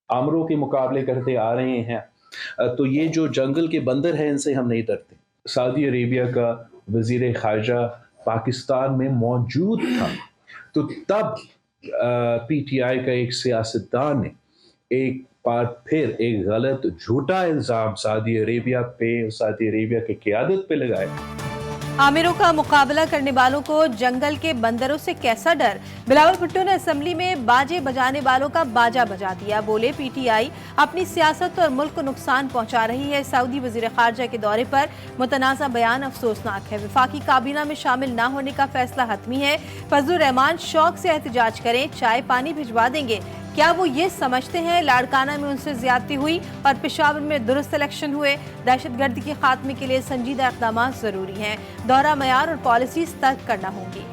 आमरों के मुकाबले करते आ रहे हैं, तो ये जो जंगल के बंदर हैं इनसे हम नहीं डरते। सऊदी अरेबिया का वज़ीर ख़ारजा पाकिस्तान में मौजूद था, तो तब पीटीआई का एक सियासतदान ने एक बार फिर एक गलत झूठा इल्ज़ाम सऊदी अरेबिया पे, सऊदी अरेबिया की क़यादत पे लगाया। आमिरों का मुकाबला करने वालों को जंगल के बंदरों से कैसा डर। बिलावल भुट्टो ने असेंबली में बाजे बजाने वालों का बाजा बजा दिया। बोले पीटीआई अपनी सियासत और मुल्क को नुकसान पहुंचा रही है। सऊदी वजीर खारजा के दौरे पर मुतनाज़ा बयान अफसोसनाक है। वफाकी काबीना में शामिल न होने का फैसला हतमी है। फजलुर रहमान शौक से एहतजाज करें, चाय पानी भिजवा देंगे। क्या वो ये समझते हैं लाड़काना में उनसे ज्यादती हुई और पेशावर में दुरुस्त इलेक्शन हुए? दहशतगर्दी के खात्मे के लिए संजीदा इक़दाम जरूरी हैं। दौरा मयार और पॉलिसी तर्क करना होंगी।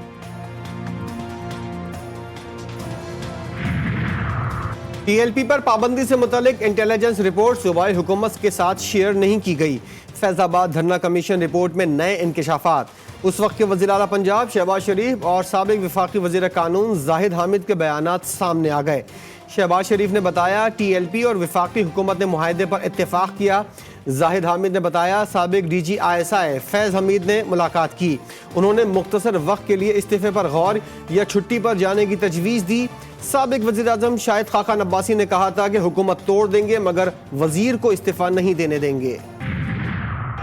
टीएलपी पर पाबंदी से मुतालिक इंटेलिजेंस रिपोर्ट सूबाई हुकूमत के साथ शेयर नहीं की गई। फैजाबाद धरना कमीशन रिपोर्ट में नए इंकशाफात। उस वक्त के वज़ीर आला पंजाब शहबाज शरीफ और साबिक वफाकी वज़ीर कानून जाहिद हामिद के बयानात सामने आ गए। शहबाज शरीफ ने बताया टीएलपी और वफाकी हुकूमत ने मुआहदे पर इत्तेफाक किया। जाहिद हामिद ने बताया साबिक डीजी ISI फैज़ हमीद ने मुलाकात की। उन्होंने मुख्तसर वक्त के लिए इस्तीफे पर गौर या छुट्टी पर जाने की तजवीज़ दी। साबिक वज़ीर आज़म शाहिद खाकान अब्बासी ने कहा था कि हुकूमत तोड़ देंगे मगर वज़ीर को इस्तीफा नहीं देने देंगे।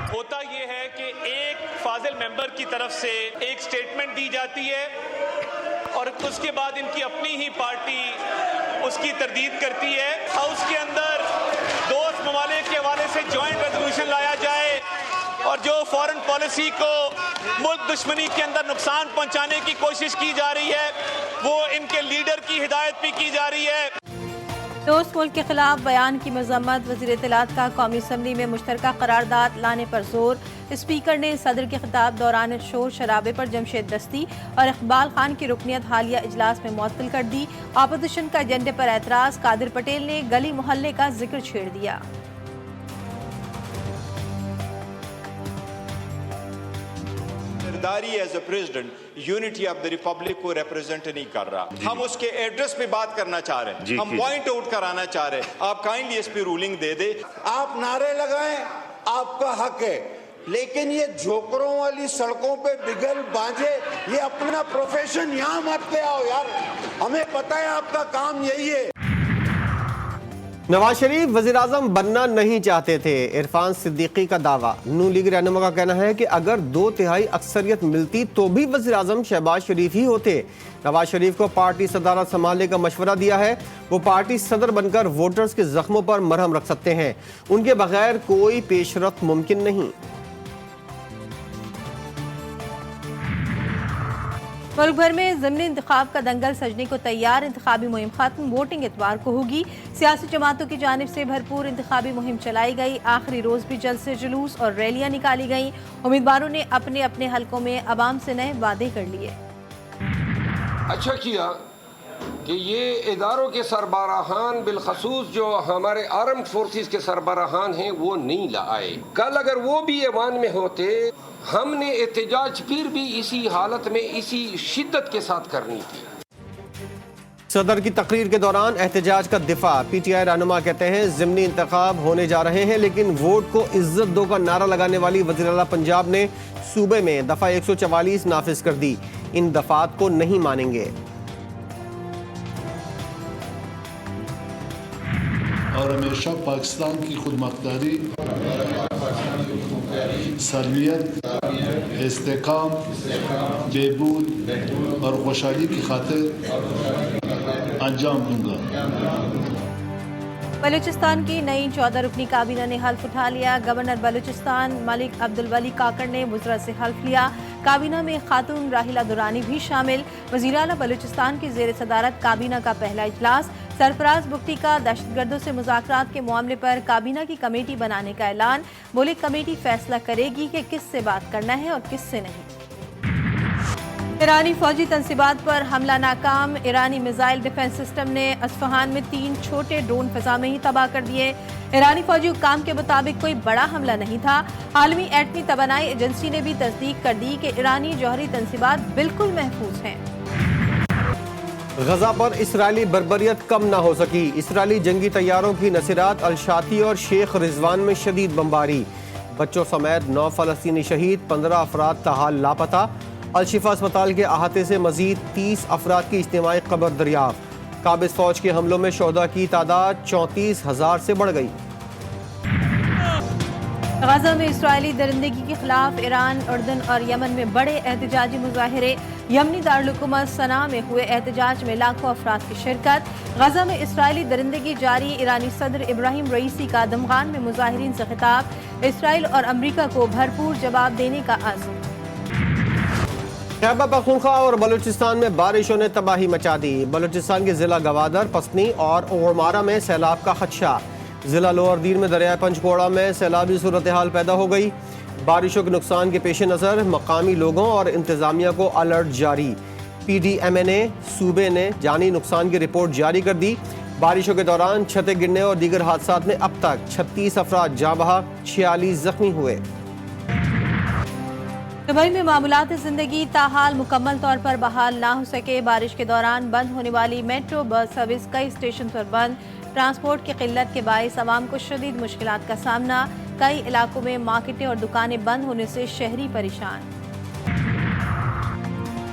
होता ये है कि एक फाजिल मेंबर की तरफ से एक स्टेटमेंट दी जाती है और उसके बाद इनकी अपनी ही पार्टी उसकी तरदीद करती है। हाउस के अंदर दोस्त ममालिक के हवाले से जॉइंट रेजोल्यूशन लाया जाए और जो फॉरेन पॉलिसी को मुल्क दुश्मनी के अंदर नुकसान पहुंचाने की कोशिश की जा रही है, वो इनके लीडर की हिदायत भी की जा रही है। दोस्त मुल्क के खिलाफ बयान की मजम्मत। वज़ीर इत्तलात का कौमी असम्बली में मुश्तरका करारदाद लाने पर जोर। स्पीकर ने सदर के खिताब दौरान शोर शराबे पर जमशेद दस्ती और इकबाल खान की रुकनियत हालिया इजलास में मुअत्तल कर दी। अपोजिशन का एजेंडे पर एतराज। कादिर पटेल ने गली मोहल्ले का जिक्र छेड़ दिया। As a president unity of the republic को रिप्रेजेंट नहीं कर रहा। हम उसके एड्रेस पे बात करना चाह रहे हैं, हम पॉइंट आउट कराना चाह रहे हैं। आप काइंडली इस पे रूलिंग दे दे। आप नारे लगाएं, आपका हक है, लेकिन ये झोकरों वाली सड़कों पे बिगल बांझे ये अपना प्रोफेशन यहाँ मत पे आओ यार। हमें पता है आपका काम यही है। नवाज शरीफ वज़ीर आज़म बनना नहीं चाहते थे, इरफान सिद्दीकी का दावा। नून लीग रहनुमा का कहना है कि अगर 2/3 अक्सरियत मिलती तो भी वज़ीर आज़म शहबाज शरीफ ही होते। नवाज शरीफ को पार्टी सदारत संभालने का मशवरा दिया है। वो पार्टी सदर बनकर वोटर्स के जख्मों पर मरहम रख सकते हैं। उनके बगैर कोई पेशरफ्त मुमकिन नहीं। मुल्क भर में ज़िमनी इंतखाब का दंगल सजने को तैयार। इंतखाबी मुहिम खत्म, वोटिंग इतवार को होगी। सियासी जमातों की जानिब से भरपूर इंतखाबी मुहिम चलाई गई। आखिरी रोज भी जलसे जुलूस और रैलियां निकाली गईं। उम्मीदवारों ने अपने अपने हलकों में अवाम से नए वादे कर लिए। अच्छा किया कि ये इदारों के सरबराहान बिलखसूस जो हमारे आर्म्ड फोर्सेस के सरबराहान हैं वो नहीं लाए। कल अगर वो भी ऐवान में होते, हमने एहतजाज फिर भी इसी हालत में इसी शिद्दत के साथ करनी थी। सदर की तकरीर के दौरान एहतजाज का दिफा। पीटीआई रहनुमा कहते हैं ज़िमनी इंतखाब होने जा रहे हैं लेकिन वोट को इज्जत दो का नारा लगाने वाली वज़ीर आला पंजाब ने सूबे में दफा 144 नाफिज कर दी। इन दफात को नहीं मानेंगे। और हमेशा पाकिस्तान की खुदमुख्तारी, सलमियत, इस्तेकाम, बेबूद और खुशहाली की खातिर अंजाम दूंगा। बलूचिस्तान की नई 14 रुकनी काबीना ने हल्फ उठा लिया। गवर्नर बलूचिस्तान मलिक अब्दुल वली काकड़ ने वज़रा से हल्फ लिया। काबीना में खातून राहिला दुरानी भी शामिल। वज़ीर आला बलूचिस्तान की ज़ेर सदारत काबीना का पहला इजलास। सरफराज बुख्ती का दहशतगर्दों से मुज़ाकरात के मामले पर काबीना की कमेटी बनाने का ऐलान। बोले कमेटी फैसला करेगी कि किससे बात करना है और किससे नहीं। ईरानी फौजी तंसीबात पर हमला नाकाम। ईरानी मिसाइल डिफेंस सिस्टम ने अस्फहान में 3 छोटे ड्रोन फिजा में ही तबाह कर दिए। ईरानी फौजी हुक्काम के मुताबिक कोई बड़ा हमला नहीं था। आलमी एटमी तवानाई एजेंसी ने भी तस्दीक कर दी कि ईरानी जौहरी तंसीबात बिल्कुल महफूज हैं। غزہ پر اسرائیلی بربریت کم نہ ہو سکی، اسرائیلی جنگی طیاروں کی نصیرات الشاطی اور شیخ رضوان میں شدید بمباری، بچوں سمیت 9 فلسطینی شہید، 15 افراد تاحال لاپتہ، الشفا اسپتال کے احاطے سے مزید 30 افراد کی اجتماعی قبر دریافت، قابض فوج کے حملوں میں شہداء کی تعداد 34,000 سے بڑھ گئی۔ غزہ میں اسرائیلی درندگی کے خلاف ایران، اردن اور یمن میں بڑے احتجاجی مظاہرے، یمنی دارالحکومت صنعاء میں ہوئے احتجاج میں لاکھوں افراد کی شرکت۔ غزہ میں اسرائیلی درندگی جاری، ایرانی صدر ابراہیم رئیسی کا دمغان میں مظاہرین سے خطاب، اسرائیل اور امریکہ کو بھرپور جواب دینے کا عزم۔ خیبر پختونخوا اور بلوچستان میں بارشوں نے تباہی مچا دی، بلوچستان کے ضلع گوادر، پسنی اور اورمارا میں سیلاب کا خدشہ، ضلع لوور دیر میں دریائے پنچگوڑا میں سیلابی صورتحال پیدا ہو گئی، بارشوں کے نقصان کے پیش نظر مقامی لوگوں اور انتظامیہ کو الرٹ جاری، پی ڈی ایم اے نے صوبے نے جانی نقصان کی رپورٹ جاری کر دی، بارشوں کے دوران چھتیں گرنے اور دیگر حادثات میں اب تک 36 افراد جاں بحق، 46 زخمی ہوئے۔ دبئی میں معمولات زندگی تاحال مکمل طور پر بحال نہ ہو سکے، بارش کے دوران بند ہونے والی میٹرو بس سروس کئی اسٹیشن پر بند، ٹرانسپورٹ کی قلت کے باعث عوام کو شدید مشکلات کا سامنا، کئی علاقوں میں مارکیٹیں اور دکانیں بند ہونے سے شہری پریشان۔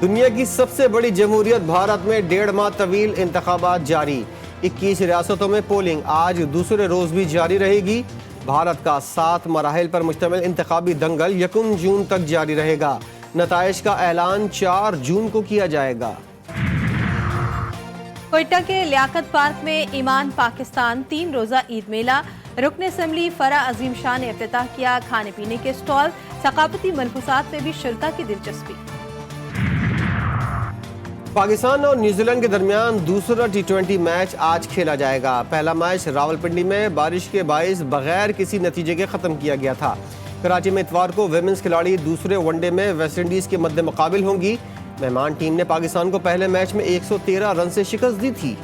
دنیا کی سب سے بڑی جمہوریت بھارت میں 1.5 ماہ طویل انتخابات جاری، 21 ریاستوں میں پولنگ آج دوسرے روز بھی جاری رہے گی، بھارت کا 7 مراحل پر مشتمل انتخابی دنگل 1 جون تک جاری رہے گا، نتائج کا اعلان 4 جون کو کیا جائے گا۔ کوئٹہ کے لیاقت پارک میں ایمان پاکستان 3 روزہ عید میلہ، رکن اسمبلی فرح عظیم شاہ نے افتتاح کیا، کھانے پینے کے سٹال، ثقافتی ملبوسات میں بھی شرکا کی دلچسپی۔ پاکستان اور نیوزی لینڈ کے درمیان دوسرا T20 میچ آج کھیلا جائے گا، پہلا میچ راولپنڈی میں بارش کے باعث بغیر کسی نتیجے کے ختم کیا گیا تھا، کراچی میں اتوار کو ویمنز کھلاڑی دوسرے ون ڈے میں ویسٹ انڈیز کے مد مقابل ہوں گی، مہمان ٹیم نے پاکستان کو پہلے میچ میں 113 رن سے شکست دی تھی۔